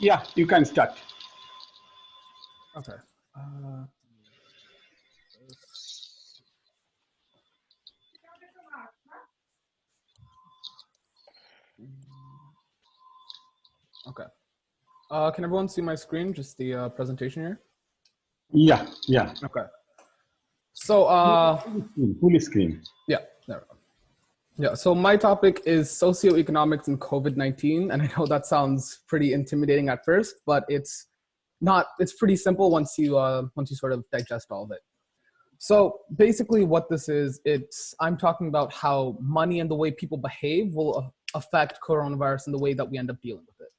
Yeah, you can start. Okay. Okay. Can everyone see my screen? Just the presentation here? Yeah, yeah. Okay. So, Full screen. yeah, there we go. Yeah, so my topic is socioeconomics and COVID-19. And I know that sounds pretty intimidating at first, but it's not, it's pretty simple once you sort of digest all of it. So basically what this is, I'm talking about how money and the way people behave will affect coronavirus and the way that we end up dealing with it.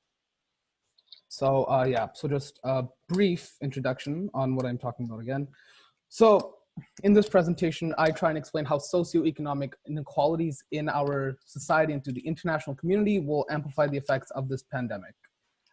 So yeah, so just a brief introduction on what I'm talking about again. So in this presentation, I try and explain how socioeconomic inequalities in our society and through the international community will amplify the effects of this pandemic.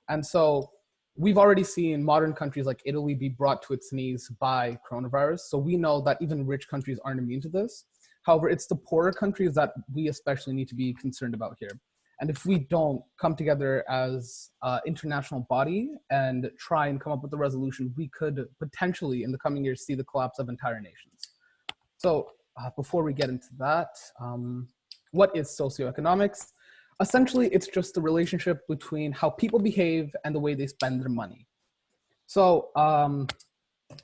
And so we've already seen modern countries like Italy be brought to its knees by coronavirus. So we know that even rich countries aren't immune to this. However, it's the poorer countries that we especially need to be concerned about here. And if we don't come together as an international body and try and come up with a resolution, we could potentially in the coming years see the collapse of entire nations. So before we get into that, what is socioeconomics? Essentially, it's just the relationship between how people behave and the way they spend their money. So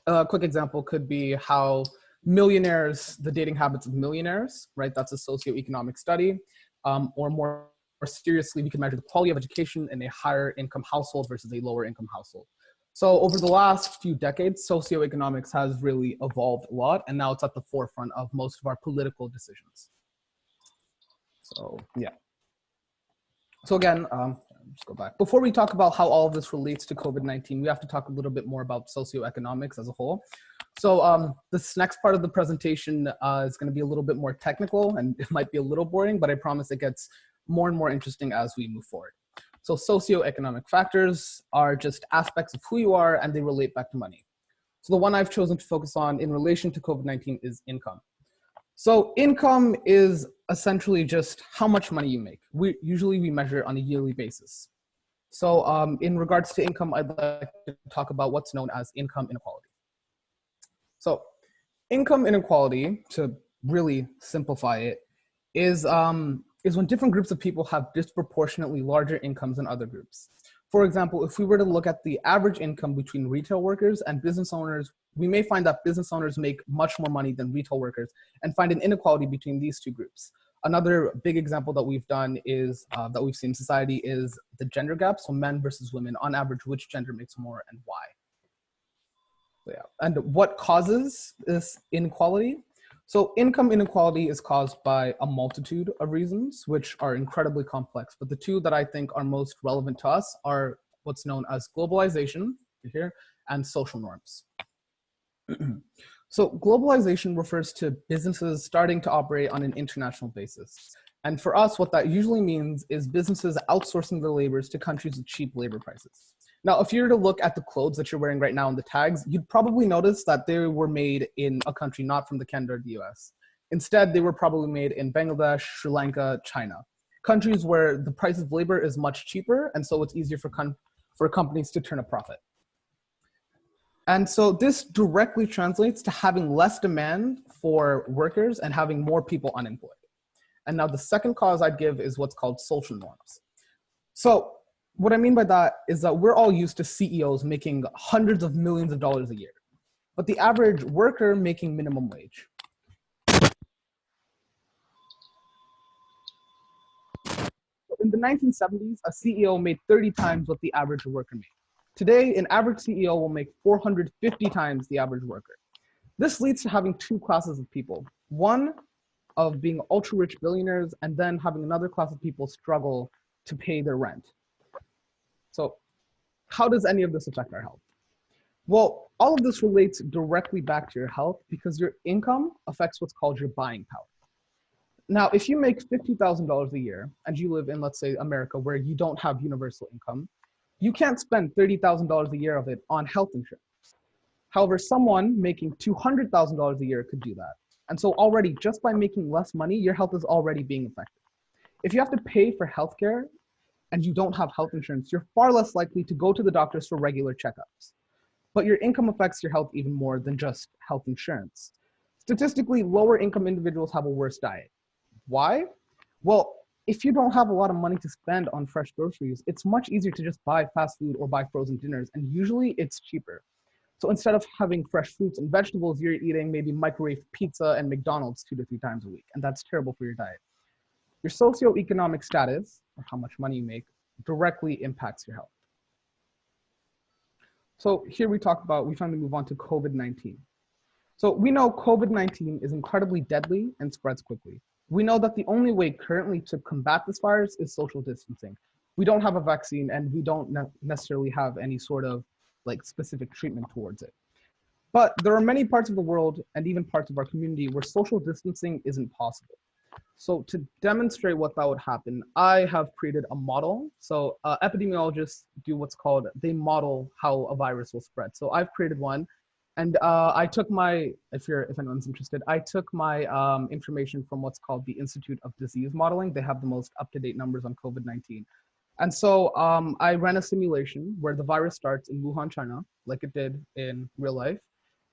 a quick example could be how millionaires, the dating habits of millionaires, right? That's a socioeconomic study. Or more seriously, we can measure the quality of education in a higher income household versus a lower income household. So over the last few decades, socioeconomics has really evolved a lot, and now it's at the forefront of most of our political decisions. So yeah. So again, just go back. Before we talk about how all of this relates to COVID-19, we have to talk a little bit more about socioeconomics as a whole. So this next part of the presentation is going to be a little bit more technical, and it might be a little boring, but I promise it gets more and more interesting as we move forward. So socioeconomic factors are just aspects of who you are, and they relate back to money. So the one I've chosen to focus on in relation to COVID-19 is income. So income is essentially just how much money you make. Usually we measure on a yearly basis. So in regards to income, I'd like to talk about what's known as income inequality. So income inequality, to really simplify it, is when different groups of people have disproportionately larger incomes than other groups. For example, if we were to look at the average income between retail workers and business owners, we may find that business owners make much more money than retail workers and find an inequality between these two groups. Another big example that we've done is, that we've seen in society is the gender gap. So men versus women, on average, which gender makes more and why? So yeah, and what causes this inequality? So income inequality is caused by a multitude of reasons, which are incredibly complex. But the two that I think are most relevant to us are what's known as globalization here and social norms. So globalization refers to businesses starting to operate on an international basis. And for us, what that usually means is businesses outsourcing their labors to countries with cheap labor prices. Now, if you were to look at the clothes that you're wearing right now in the tags, you'd probably notice that they were made in a country not from the Canada or the US. Instead, they were probably made in Bangladesh, Sri Lanka, China, countries where the price of labor is much cheaper, and so it's easier for companies to turn a profit. And so this directly translates to having less demand for workers and having more people unemployed. And now the second cause I'd give is what's called social norms. So what I mean by that is that we're all used to CEOs making hundreds of millions of dollars a year, but the average worker making minimum wage. In the 1970s, a CEO made 30 times what the average worker made. Today, an average CEO will make 450 times the average worker. This leads to having two classes of people. One of being ultra-rich billionaires, and then having another class of people struggle to pay their rent. So how does any of this affect our health? Well, all of this relates directly back to your health because your income affects what's called your buying power. Now, if you make $50,000 a year and you live in, let's say, America, where you don't have universal income, you can't spend $30,000 a year of it on health insurance. However, someone making $200,000 a year could do that. And so already, just by making less money, your health is already being affected. If you have to pay for healthcare, and you don't have health insurance, you're far less likely to go to the doctors for regular checkups. But your income affects your health even more than just health insurance. Statistically, lower income individuals have a worse diet. Why? Well, if you don't have a lot of money to spend on fresh groceries, it's much easier to just buy fast food or buy frozen dinners, and usually it's cheaper. So instead of having fresh fruits and vegetables, you're eating maybe microwave pizza and McDonald's 2 to 3 times a week, and that's terrible for your diet. Your socioeconomic status, or how much money you make, directly impacts your health. So here we finally move on to COVID-19. So we know COVID-19 is incredibly deadly and spreads quickly. We know that the only way currently to combat this virus is social distancing. We don't have a vaccine, and we don't necessarily have any sort of like specific treatment towards it. But there are many parts of the world and even parts of our community where social distancing isn't possible. So to demonstrate what that would happen, I have created a model. So epidemiologists do what's called, they model how a virus will spread. So I've created one, and I took my, if anyone's interested, I took my information from what's called the Institute of Disease Modeling. They have the most up-to-date numbers on COVID-19. And so I ran a simulation where the virus starts in Wuhan, China, like it did in real life,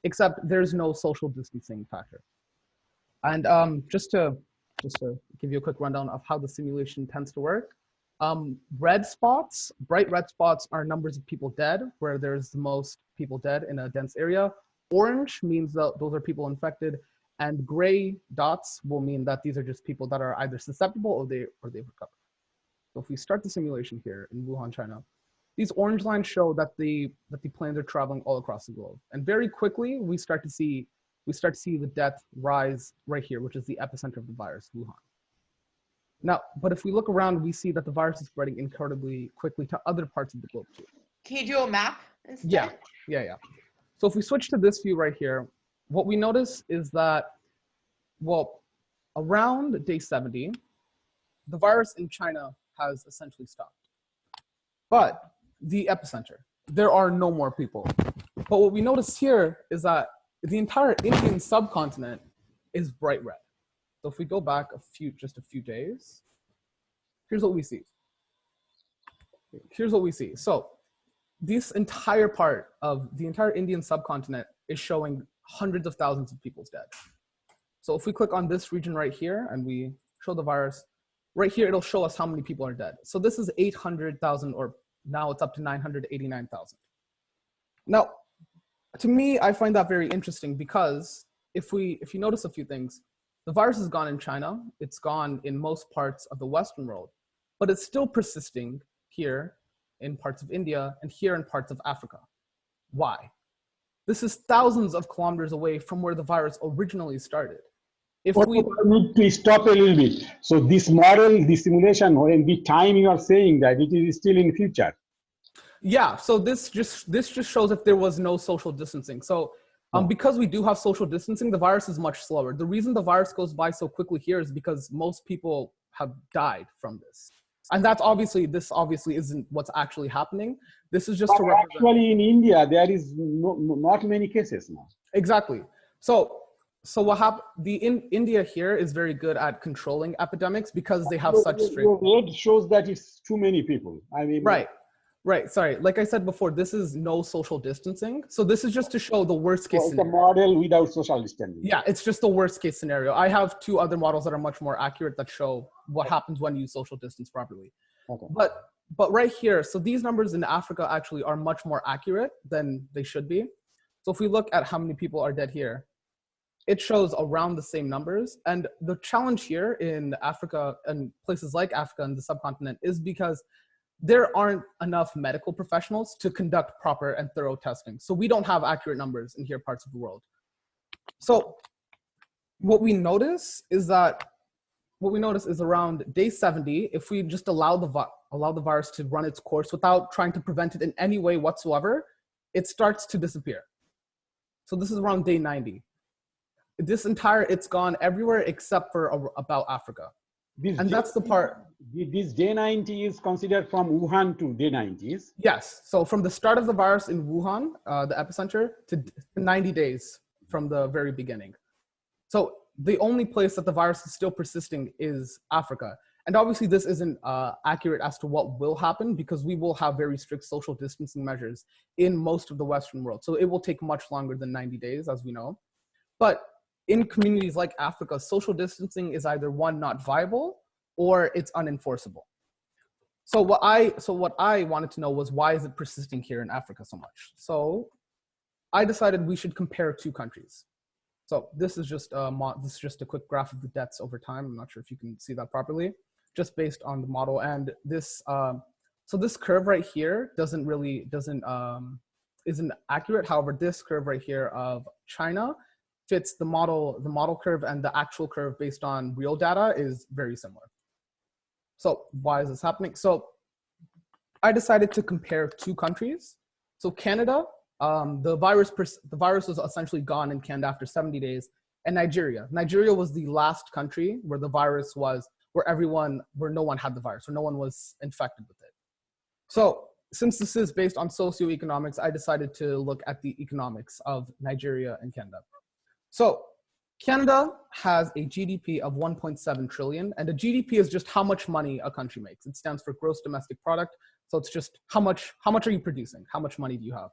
except there's no social distancing factor. And just to give you a quick rundown of how the simulation tends to work, red spots, bright red spots are numbers of people dead, where there's the most people dead in a dense area. Orange means that those are people infected, and gray dots will mean that these are just people that are either susceptible or they've recovered. So if we start the simulation here in Wuhan, China, these orange lines show that the planes are traveling all across the globe. And very quickly, we start to see the death rise right here, which is the epicenter of the virus, Wuhan. Now, but if we look around, we see that the virus is spreading incredibly quickly to other parts of the globe too. Can you do a map instead? Yeah. So if we switch to this view right here, what we notice is that, well, around day 70, the virus in China has essentially stopped. But the epicenter, there are no more people. But what we notice here is that the entire Indian subcontinent is bright red. So if we go back just a few days, here's what we see. So this entire part of the entire Indian subcontinent is showing hundreds of thousands of people's dead. So if we click on this region right here and we show the virus, right here, it'll show us how many people are dead. So this is 800,000, or now it's up to 989,000. Now, to me, I find that very interesting because if you notice a few things, the virus is gone in China, it's gone in most parts of the Western world, but it's still persisting here in parts of India and here in parts of Africa. Why? This is thousands of kilometers away from where the virus originally started. If we need to stop a little bit. So this model, this simulation, and the time you are saying that it is still in future. Yeah, so this just shows if there was no social distancing. So because we do have social distancing, the virus is much slower. The reason the virus goes by so quickly here is because most people have died from this. And this obviously isn't what's actually happening. This is just to represent. Actually in India, there is not many cases now. Exactly. So what happened, India here is very good at controlling epidemics because they have such strict. Your red shows that it's too many people. I mean. Right. Sorry. Like I said before, this is no social distancing. So this is just to show the worst case scenario. It's a model without social distancing. Yeah, it's just the worst case scenario. I have 2 other models that are much more accurate that show what happens when you social distance properly. Okay. But right here, so these numbers in Africa actually are much more accurate than they should be. So if we look at how many people are dead here, it shows around the same numbers. And the challenge here in Africa and places like Africa and the subcontinent is because there aren't enough medical professionals to conduct proper and thorough testing. So we don't have accurate numbers in here parts of the world. So what we notice is around day 70, if we just allow the virus to run its course without trying to prevent it in any way whatsoever, it starts to disappear. So this is around day 90. It's gone everywhere except for about Africa. That's the part. This day 90 is considered from Wuhan to day 90s? Yes. So from the start of the virus in Wuhan, the epicenter, to 90 days from the very beginning. So the only place that the virus is still persisting is Africa. And obviously this isn't accurate as to what will happen because we will have very strict social distancing measures in most of the Western world. So it will take much longer than 90 days, as we know. But in communities like Africa, social distancing is either one, not viable, or it's unenforceable. So what I wanted to know was, why is it persisting here in Africa so much? So I decided we should compare two countries. So this is just a quick graph of the deaths over time. I'm not sure if you can see that properly, just based on the model. And this, so this curve right here isn't accurate. However, this curve right here of China fits the model curve, and the actual curve based on real data is very similar. So why is this happening? So I decided to compare two countries. So Canada, the virus was essentially gone in Canada after 70 days, and Nigeria. Nigeria was the last country where the virus was, where no one had the virus, or no one was infected with it. So since this is based on socioeconomics, I decided to look at the economics of Nigeria and Canada. So Canada has a GDP of 1.7 trillion, and a GDP is just how much money a country makes. It stands for gross domestic product. So it's just how much are you producing? How much money do you have?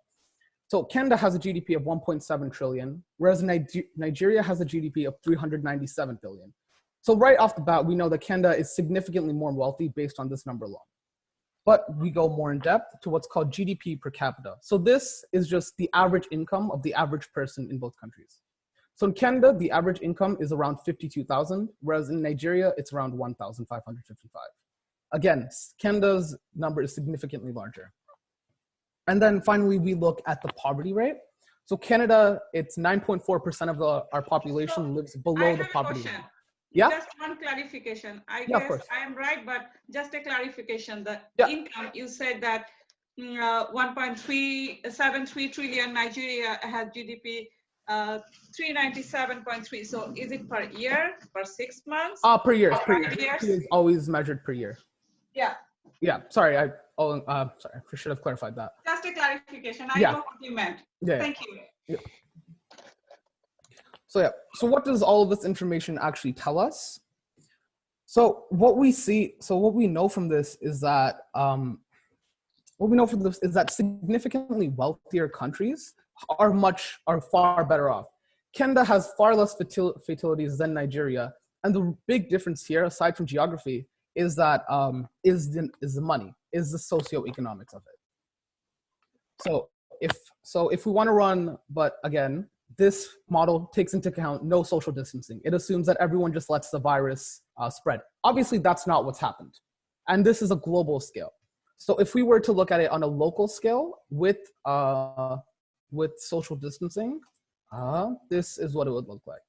So Canada has a GDP of 1.7 trillion, whereas Nigeria has a GDP of 397 billion. So right off the bat, we know that Canada is significantly more wealthy based on this number alone. But we go more in depth to what's called GDP per capita. So this is just the average income of the average person in both countries. So in Canada, the average income is around 52,000, whereas in Nigeria, it's around 1,555. Again, Canada's number is significantly larger. And then finally, we look at the poverty rate. So Canada, it's 9.4% of our population lives below the poverty line. Yeah. Just one clarification. I yeah, guess I am right, but just a clarification. The yeah. income, you said that 1.373 trillion, Nigeria has GDP 397.3. So is it per year, per 6 months? Per year. It is always measured per year. Yeah. Yeah. Sorry, sorry, I should have clarified that. Just a clarification. I know what you meant. Yeah. Thank you. Yeah. So what does all of this information actually tell us? So what we know from this is that significantly wealthier countries are far better off. Canada has far less fatalities than Nigeria, and the big difference here, aside from geography, is that is the money, is the socioeconomics of it. So if we want to run, but again, this model takes into account no social distancing. It assumes that everyone just lets the virus spread. Obviously, that's not what's happened. And this is a global scale. So if we were to look at it on a local scale with social distancing, this is what it would look like.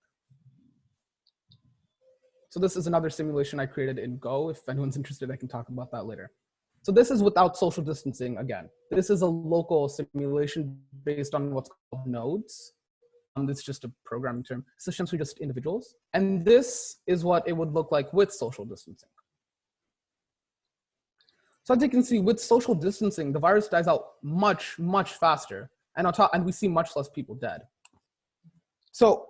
So this is another simulation I created in Go. If anyone's interested, I can talk about that later. So this is without social distancing again. This is a local simulation based on what's called nodes. This is just a programming term. It's essentially just individuals. And this is what it would look like with social distancing. So as you can see, with social distancing, the virus dies out much, much faster. And we see much less people dead. So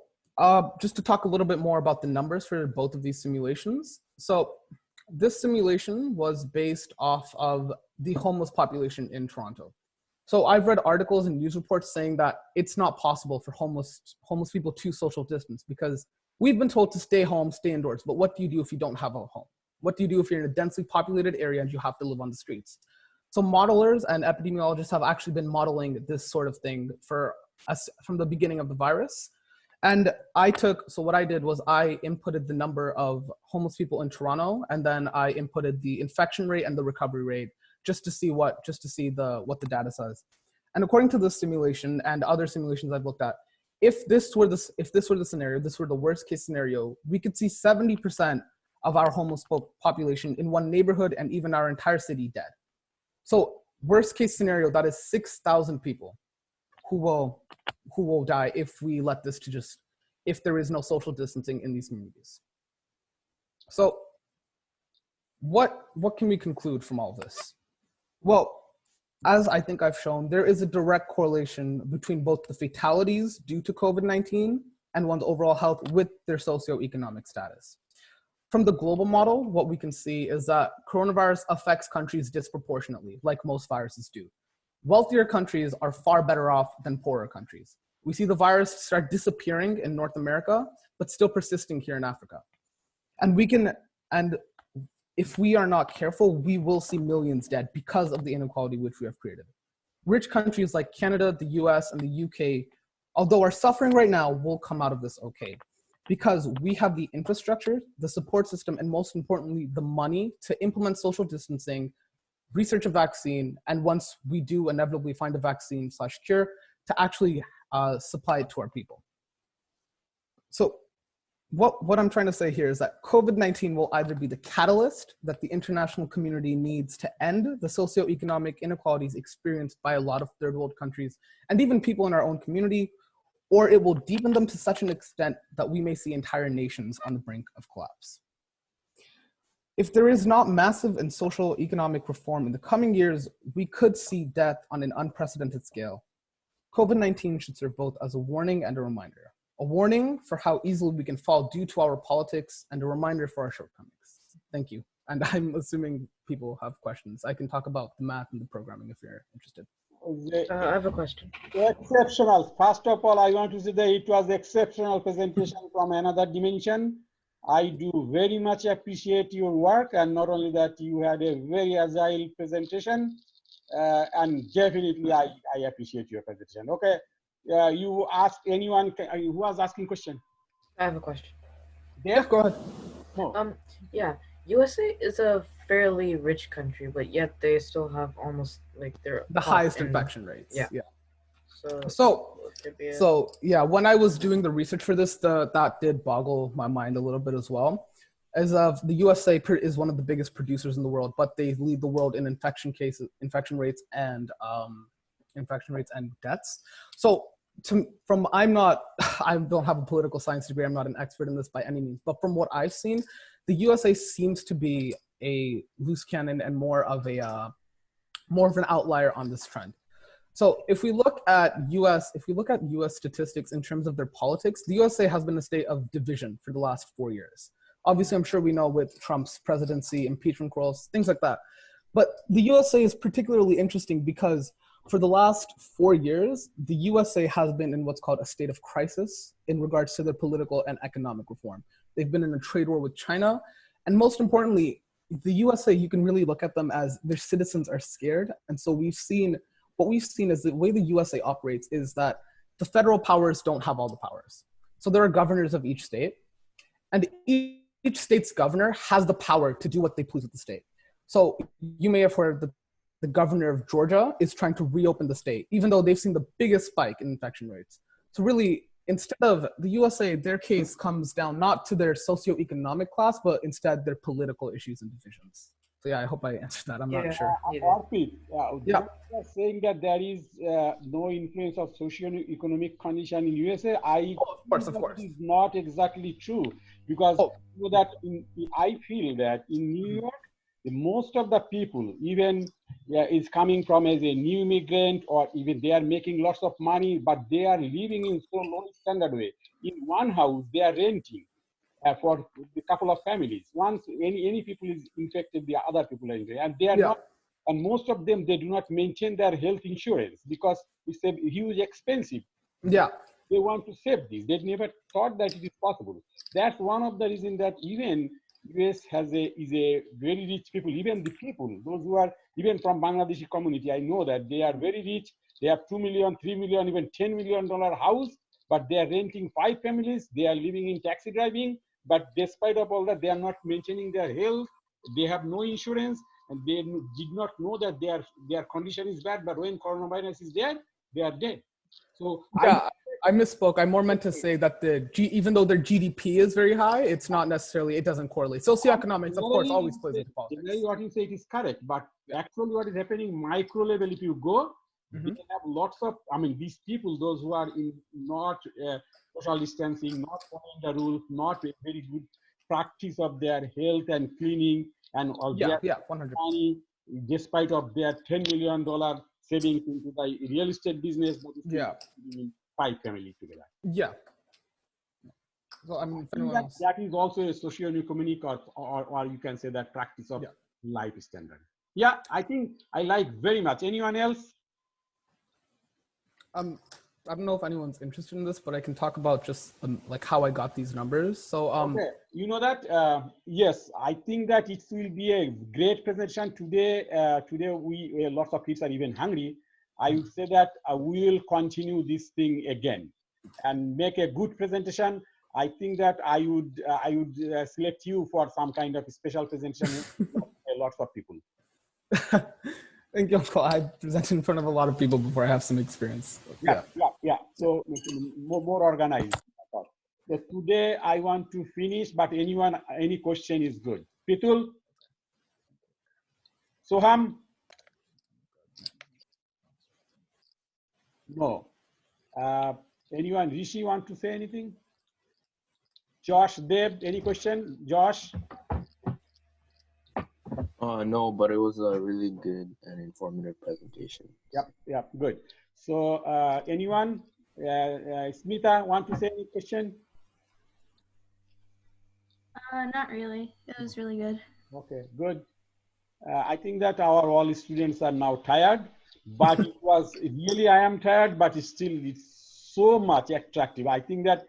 just to talk a little bit more about the numbers for both of these simulations. So this simulation was based off of the homeless population in Toronto. So I've read articles and news reports saying that it's not possible for homeless people to social distance because we've been told to stay home, stay indoors. But what do you do if you don't have a home? What do you do if you're in a densely populated area and you have to live on the streets? So modelers and epidemiologists have actually been modeling this sort of thing for us from the beginning of the virus. And so what I did was I inputted the number of homeless people in Toronto, and then I inputted the infection rate and the recovery rate just to see what the data says. And according to this simulation and other simulations I've looked at, if this were the scenario, this were the worst case scenario, we could see 70% of our homeless population in one neighborhood and even our entire city dead. So worst case scenario, that is 6,000 people who will die if we let this if there is no social distancing in these communities. So what can we conclude from all of this? Well, as I think I've shown, there is a direct correlation between both the fatalities due to COVID-19 and one's overall health with their socioeconomic status. from the global model, what we can see is that coronavirus affects countries disproportionately, like most viruses do. Wealthier countries are far better off than poorer countries. We see the virus start disappearing in North America, but still persisting here in Africa. And if we are not careful, we will see millions dead because of the inequality which we have created. Rich countries like Canada, the US, and the UK, although are suffering right now, will come out of this okay. Because we have the infrastructure, the support system, and most importantly, the money to implement social distancing, research a vaccine, and once we do inevitably find a vaccine/cure, to actually supply it to our people. So what I'm trying to say here is that COVID-19 will either be the catalyst that the international community needs to end the socioeconomic inequalities experienced by a lot of third world countries and even people in our own community, or it will deepen them to such an extent that we may see entire nations on the brink of collapse. If there is not massive and social economic reform in the coming years, we could see death on an unprecedented scale. COVID-19 should serve both as a warning and a reminder. A warning for how easily we can fall due to our politics, and a reminder for our shortcomings. Thank you. And I'm assuming people have questions. I can talk about the math and the programming if you're interested. I have a question. Exceptional. First of all, I want to say that it was exceptional presentation from another dimension. I do very much appreciate your work, and not only that, you had a very agile presentation, and definitely I appreciate your presentation. Okay, you ask anyone who was asking question? I have a question. Yeah, go ahead. Oh. Yeah, USA is a fairly rich country, but yet they still have almost like the highest infection rates. Yeah. So yeah, when I was doing the research for this, that did boggle my mind a little bit as well. As of the USA is one of the biggest producers in the world, but they lead the world in infection rates, and deaths. So I don't have a political science degree. I'm not an expert in this by any means, but from what I've seen, the USA seems to be a loose cannon and more of an outlier on this trend. So if we look at US statistics in terms of their politics, the USA has been a state of division for the last 4 years. Obviously, I'm sure we know with Trump's presidency, impeachment quarrels, things like that. But the USA is particularly interesting because for the last 4 years, the USA has been in what's called a state of crisis in regards to their political and economic reform. They've been in a trade war with China. And most importantly, the USA, you can really look at them as their citizens are scared. And so what we've seen is the way the USA operates is that the federal powers don't have all the powers. So there are governors of each state, and each state's governor has the power to do what they please with the state. So you may have heard that the governor of Georgia is trying to reopen the state, even though they've seen the biggest spike in infection rates. So really, instead of the USA, their case comes down not to their socioeconomic class, but instead their political issues and divisions. So yeah, I hope I answered that. I'm not sure. Arpit, you are saying that there is no influence of socio-economic condition in USA. Of course. Is not exactly true, because I feel that in New York, most of the people, even is coming from as a new immigrant, or even they are making lots of money, but they are living in so low standard way. In one house, they are renting for a couple of families. Once any people is infected, the other people are infected, and they are not. And most of them, they do not maintain their health insurance because it's a huge expensive. Yeah. They want to save this. They never thought that it is possible. That's one of the reasons that even US is a very rich people. Even the people, those who are even from Bangladeshi community, I know that they are very rich. They have $2 million, $3 million, even $10 million house, but they are renting 5 families. They are living in taxi driving. But despite of all that, they are not maintaining their health. They have no insurance, and they did not know that their condition is bad. But when coronavirus is there, they are dead. So yeah, I misspoke. I more meant to say that even though their GDP is very high, it's not necessarily, it doesn't correlate. Socioeconomics, of course, always plays into politics. What you say is correct, but actually what is happening micro level, if you go, you can have lots of, these people, those who are in not social distancing, not following the rules, not a very good practice of their health and cleaning and all their 100%. money, despite of their $10 million savings into the real estate business, but in 5 families together. Yeah. So I mean, if I think anyone else. that is also a socio-economic or you can say that practice of life standard. Yeah, I think I like very much. Anyone else? I don't know if anyone's interested in this, but I can talk about just like how I got these numbers. So okay, you know that yes, I think that it will be a great presentation today. Today we lots of kids are even hungry. I would say that we will continue this thing again and make a good presentation. I think that I would select you for some kind of special presentation. Lots of people. Thank you, Uncle. I present in front of a lot of people before I have some experience. Yeah. So more organized. So today I want to finish, but any question is good. Pitul? Soham? No. Anyone? Rishi want to say anything? Josh, Deb, any question? Josh? No, but it was a really good and informative presentation. Yep, good. So anyone? Smita, want to say any question? Not really. It was really good. Okay, good. I think that all students are now tired, but it was really, I am tired, but it's so much attractive. I think that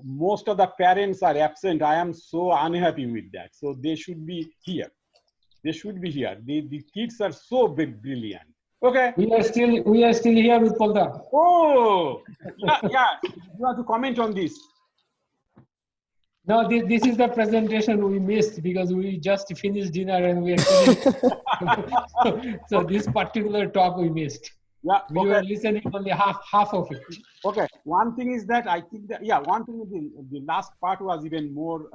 most of the parents are absent. I am so unhappy with that. So they should be here. They should be here. The kids are so brilliant. Okay. We are still here with Polda. Oh, yeah. You have to comment on this. No, this is the presentation we missed because we just finished dinner and we are so this particular talk we missed. Yeah, we were listening only half of it. Okay, one thing is that I think that one thing is the last part was even more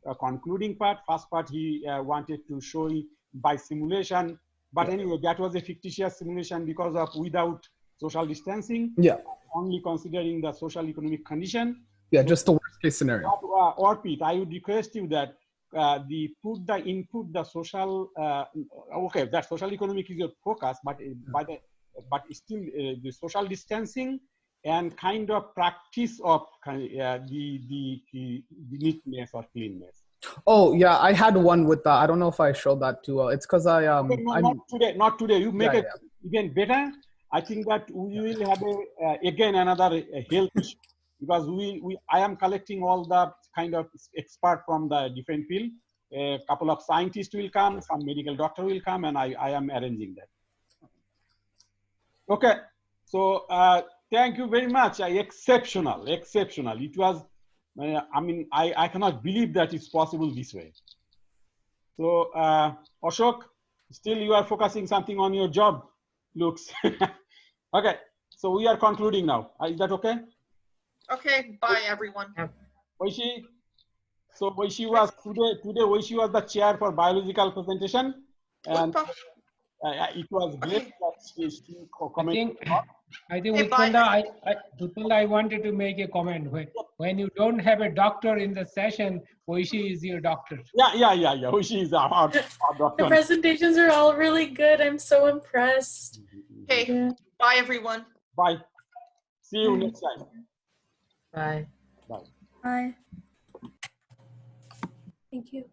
a concluding part. First part he wanted to show it by simulation, but anyway that was a fictitious simulation because of without social distancing. Yeah. Only considering the social economic condition. Yeah, just the worst case scenario. Arpit, I would request you that the social okay, that social economic is your focus, but still the social distancing and kind of practice of the neatness or cleanness. Oh yeah, I had one with I don't know if I showed that too well. It's because I okay, not today. You make it even better. I think that we will have again another health issue because I am collecting all the kind of expert from the different field. A couple of scientists will come, some medical doctor will come, and I am arranging that. Okay, so thank you very much. Exceptional. It was, I mean, I cannot believe that it's possible this way. So Ashok, still you are focusing something on your job, looks. Okay, so we are concluding now. Is that okay? Okay, bye everyone. Waishi, so Waishi was today Waishi was the chair for biological presentation, and it was great that she commented. I think Utpalda, I wanted to make a comment. When you don't have a doctor in the session, Waishi is your doctor. Yeah. Waishi is our doctor. The presentations are all really good. I'm so impressed. Okay, bye everyone. Bye. See you next time. Bye. Bye. Bye. Thank you.